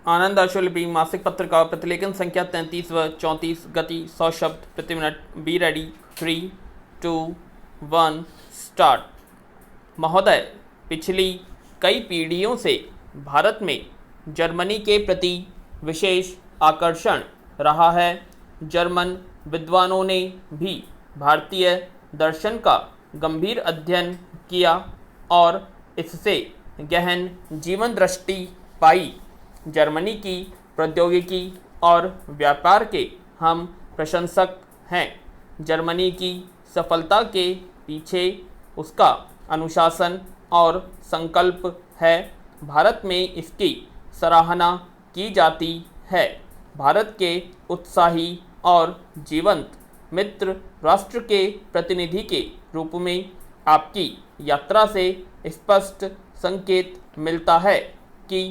आनंद आशुलिपि मासिक पत्रिका प्रतिलेखन संख्या 33 व 34, गति 100 शब्द प्रति मिनट। Be ready, 3, 2, 1 start. महोदय, पिछली कई पीढ़ियों से भारत में जर्मनी के प्रति विशेष आकर्षण रहा है। जर्मन विद्वानों ने भी भारतीय दर्शन का गंभीर अध्ययन किया और इससे गहन जीवन दृष्टि पाई। जर्मनी की प्रौद्योगिकी और व्यापार के हम प्रशंसक हैं। जर्मनी की सफलता के पीछे उसका अनुशासन और संकल्प है। भारत में इसकी सराहना की जाती है। भारत के उत्साही और जीवंत मित्र राष्ट्र के प्रतिनिधि के रूप में आपकी यात्रा से स्पष्ट संकेत मिलता है कि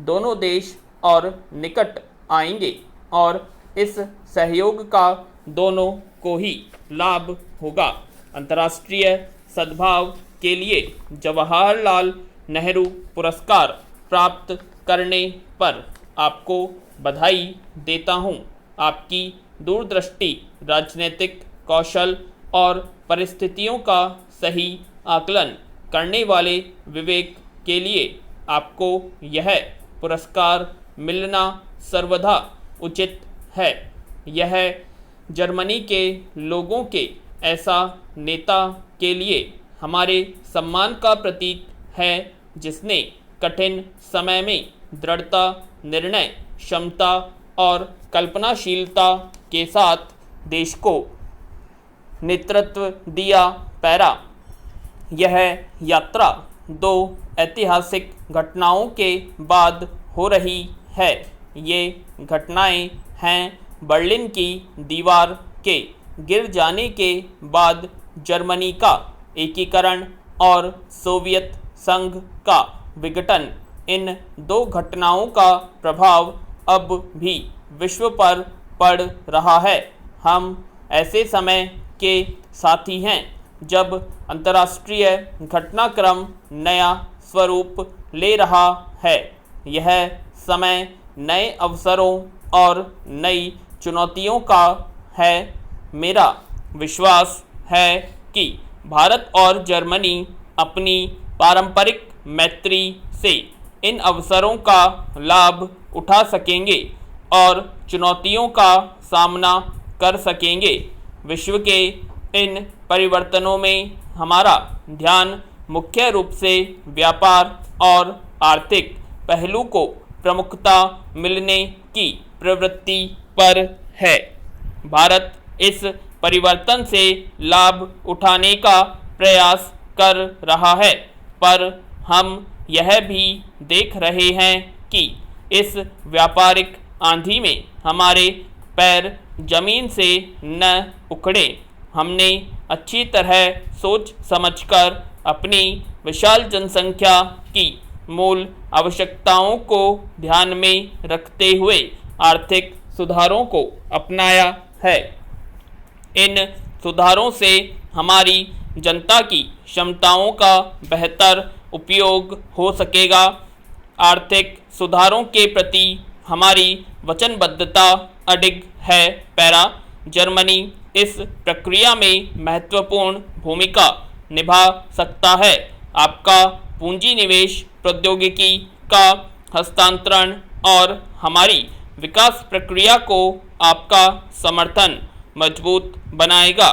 दोनों देश और निकट आएंगे और इस सहयोग का दोनों को ही लाभ होगा। अंतर्राष्ट्रीय सद्भाव के लिए जवाहरलाल नेहरू पुरस्कार प्राप्त करने पर आपको बधाई देता हूँ। आपकी दूरदृष्टि, राजनीतिक कौशल और परिस्थितियों का सही आकलन करने वाले विवेक के लिए आपको यह पुरस्कार मिलना सर्वदा उचित है। यह जर्मनी के लोगों के ऐसा नेता के लिए हमारे सम्मान का प्रतीक है जिसने कठिन समय में दृढ़ता, निर्णय क्षमता और कल्पनाशीलता के साथ देश को नेतृत्व दिया। पैरा, यह यात्रा 2 ऐतिहासिक घटनाओं के बाद हो रही है। ये घटनाएं हैं बर्लिन की दीवार के गिर जाने के बाद जर्मनी का एकीकरण और सोवियत संघ का विघटन। इन 2 घटनाओं का प्रभाव अब भी विश्व पर पड़ रहा है। हम ऐसे समय के साथी हैं जब अंतर्राष्ट्रीय घटनाक्रम नया स्वरूप ले रहा है। यह समय नए अवसरों और नई चुनौतियों का है। मेरा विश्वास है कि भारत और जर्मनी अपनी पारंपरिक मैत्री से इन अवसरों का लाभ उठा सकेंगे और चुनौतियों का सामना कर सकेंगे। विश्व के इन परिवर्तनों में हमारा ध्यान मुख्य रूप से व्यापार और आर्थिक पहलू को प्रमुखता मिलने की प्रवृत्ति पर है। भारत इस परिवर्तन से लाभ उठाने का प्रयास कर रहा है, पर हम यह भी देख रहे हैं कि इस व्यापारिक आंधी में हमारे पैर जमीन से न उखड़े। हमने अच्छी तरह सोच समझकर अपनी विशाल जनसंख्या की मूल आवश्यकताओं को ध्यान में रखते हुए आर्थिक सुधारों को अपनाया है। इन सुधारों से हमारी जनता की क्षमताओं का बेहतर उपयोग हो सकेगा। आर्थिक सुधारों के प्रति हमारी वचनबद्धता अडिग है। पैरा, जर्मनी इस प्रक्रिया में महत्वपूर्ण भूमिका निभा सकता है। आपका पूंजी निवेश, प्रौद्योगिकी का हस्तांतरण और हमारी विकास प्रक्रिया को आपका समर्थन मजबूत बनाएगा।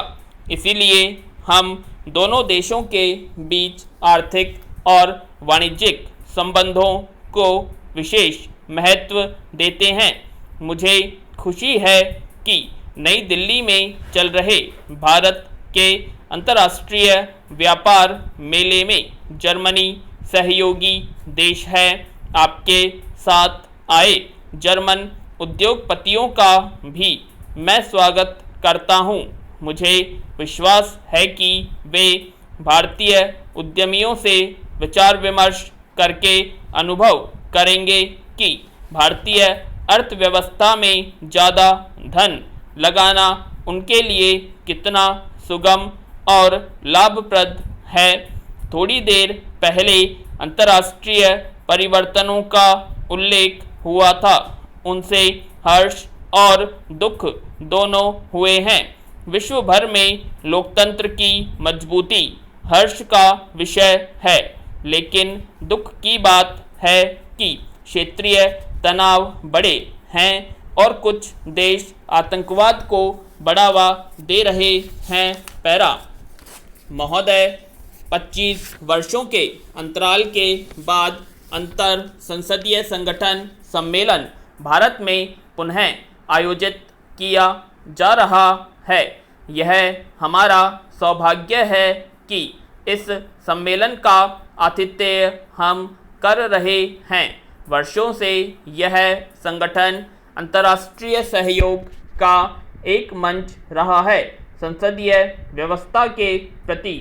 इसीलिए हम दोनों देशों के बीच आर्थिक और वाणिज्यिक संबंधों को विशेष महत्व देते हैं। मुझे खुशी है कि नई दिल्ली में चल रहे भारत के अंतर्राष्ट्रीय व्यापार मेले में जर्मनी सहयोगी देश है। आपके साथ आए जर्मन उद्योगपतियों का भी मैं स्वागत करता हूं। मुझे विश्वास है कि वे भारतीय उद्यमियों से विचार विमर्श करके अनुभव करेंगे कि भारतीय अर्थव्यवस्था में ज़्यादा धन लगाना उनके लिए कितना सुगम और लाभप्रद है। थोड़ी देर पहले अंतर्राष्ट्रीय परिवर्तनों का उल्लेख हुआ था उनसे हर्ष और दुख दोनों हुए हैं। विश्व भर में लोकतंत्र की मजबूती हर्ष का विषय है, लेकिन दुख की बात है कि क्षेत्रीय तनाव बढ़े हैं और कुछ देश आतंकवाद को बढ़ावा दे रहे हैं। पैरा महोदय, 25 वर्षों के अंतराल के बाद अंतर संसदीय संगठन सम्मेलन भारत में पुनः आयोजित किया जा रहा है। यह हमारा सौभाग्य है कि इस सम्मेलन का आतिथ्य हम कर रहे हैं। वर्षों से यह संगठन अंतर्राष्ट्रीय सहयोग का एक मंच रहा है। संसदीय व्यवस्था के प्रति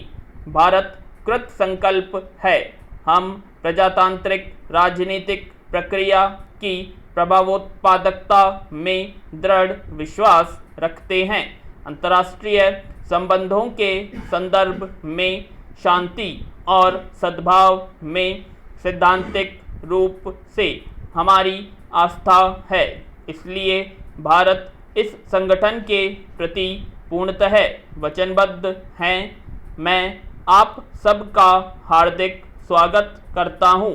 भारत कृत संकल्प है। हम प्रजातांत्रिक राजनीतिक प्रक्रिया की प्रभावोत्पादकता में दृढ़ विश्वास रखते हैं। अंतर्राष्ट्रीय संबंधों के संदर्भ में शांति और सद्भाव में सैद्धांतिक रूप से हमारी आस्था है। इसलिए भारत इस संगठन के प्रति पूर्णतः वचनबद्ध हैं। मैं आप सबका हार्दिक स्वागत करता हूं।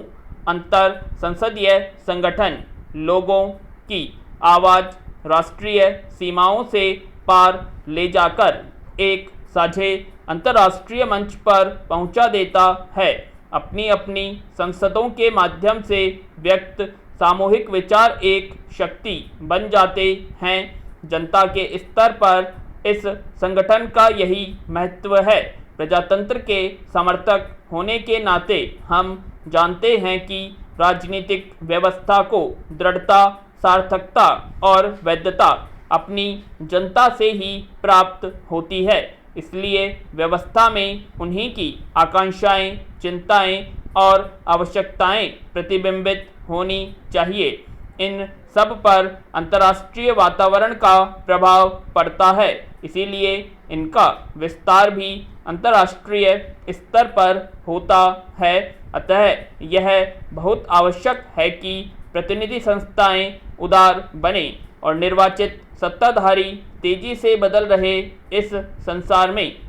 अंतर संसदीय संगठन लोगों की आवाज़ राष्ट्रीय सीमाओं से पार ले जाकर एक साझे अंतर्राष्ट्रीय मंच पर पहुंचा देता है। अपनी अपनी संसदों के माध्यम से व्यक्त सामूहिक विचार एक शक्ति बन जाते हैं। जनता के स्तर पर इस संगठन का यही महत्व है। प्रजातंत्र के समर्थक होने के नाते हम जानते हैं कि राजनीतिक व्यवस्था को दृढ़ता, सार्थकता और वैधता अपनी जनता से ही प्राप्त होती है। इसलिए व्यवस्था में उन्हीं की आकांक्षाएं, चिंताएं और आवश्यकताएं प्रतिबिंबित होनी चाहिए। इन सब पर अंतर्राष्ट्रीय वातावरण का प्रभाव पड़ता है, इसीलिए इनका विस्तार भी अंतर्राष्ट्रीय स्तर पर होता है। अतः यह बहुत आवश्यक है कि प्रतिनिधि संस्थाएं उदार बने और निर्वाचित सत्ताधारी तेजी से बदल रहे इस संसार में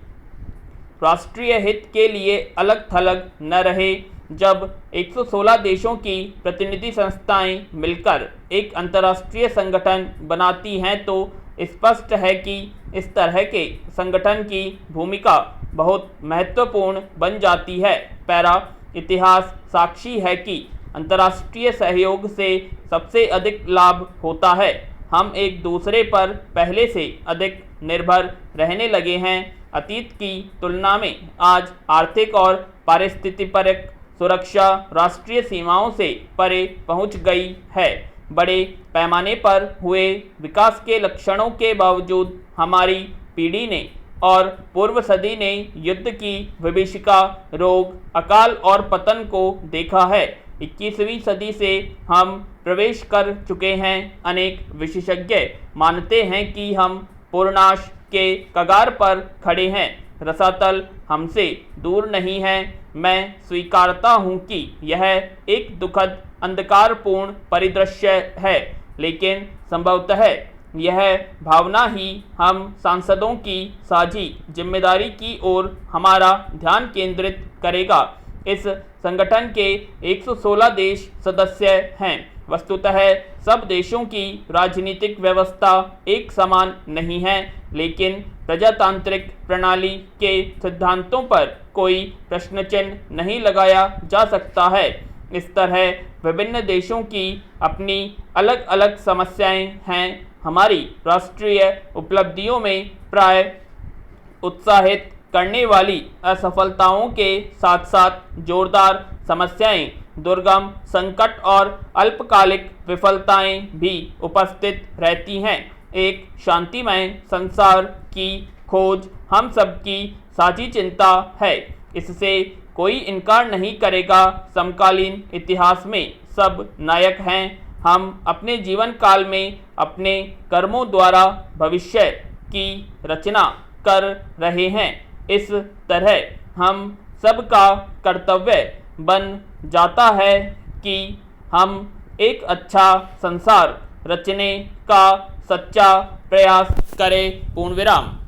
राष्ट्रीय हित के लिए अलग थलग न रहे। जब 116 देशों की प्रतिनिधि संस्थाएं मिलकर एक अंतर्राष्ट्रीय संगठन बनाती हैं तो स्पष्ट है कि इस तरह के संगठन की भूमिका बहुत महत्वपूर्ण बन जाती है। पैरा इतिहास साक्षी है कि अंतर्राष्ट्रीय सहयोग से सबसे अधिक लाभ होता है। हम एक दूसरे पर पहले से अधिक निर्भर रहने लगे हैं। अतीत की तुलना में आज आर्थिक और पारिस्थितिक सुरक्षा राष्ट्रीय सीमाओं से परे पहुंच गई है। बड़े पैमाने पर हुए विकास के लक्षणों के बावजूद हमारी पीढ़ी ने और पूर्व सदी ने युद्ध की विभीषिका, रोग, अकाल और पतन को देखा है। 21वीं सदी से हम प्रवेश कर चुके हैं। अनेक विशेषज्ञ मानते हैं कि हम पूर्णाश के कगार पर खड़े हैं। रसातल हमसे दूर नहीं है। मैं स्वीकारता हूं कि यह एक दुखद अंधकारपूर्ण परिदृश्य है, लेकिन संभवतः यह भावना ही हम सांसदों की साझी जिम्मेदारी की ओर हमारा ध्यान केंद्रित करेगा। इस संगठन के 116 देश सदस्य हैं। वस्तुतः सब देशों की राजनीतिक व्यवस्था एक समान नहीं है, लेकिन प्रजातांत्रिक प्रणाली के सिद्धांतों पर कोई प्रश्न चिन्ह नहीं लगाया जा सकता है। इस तरह विभिन्न देशों की अपनी अलग अलग समस्याएं हैं। हमारी राष्ट्रीय उपलब्धियों में प्राय उत्साहित करने वाली असफलताओं के साथ साथ जोरदार समस्याएं, दुर्गम संकट और अल्पकालिक विफलताएं भी उपस्थित रहती हैं। एक शांतिमय संसार की खोज हम सबकी साझी चिंता है, इससे कोई इनकार नहीं करेगा। समकालीन इतिहास में सब नायक हैं। हम अपने जीवन काल में अपने कर्मों द्वारा भविष्य की रचना कर रहे हैं। इस तरह हम सबका कर्तव्य बन जाता है कि हम एक अच्छा संसार रचने का सच्चा प्रयास करें। पूर्ण विराम।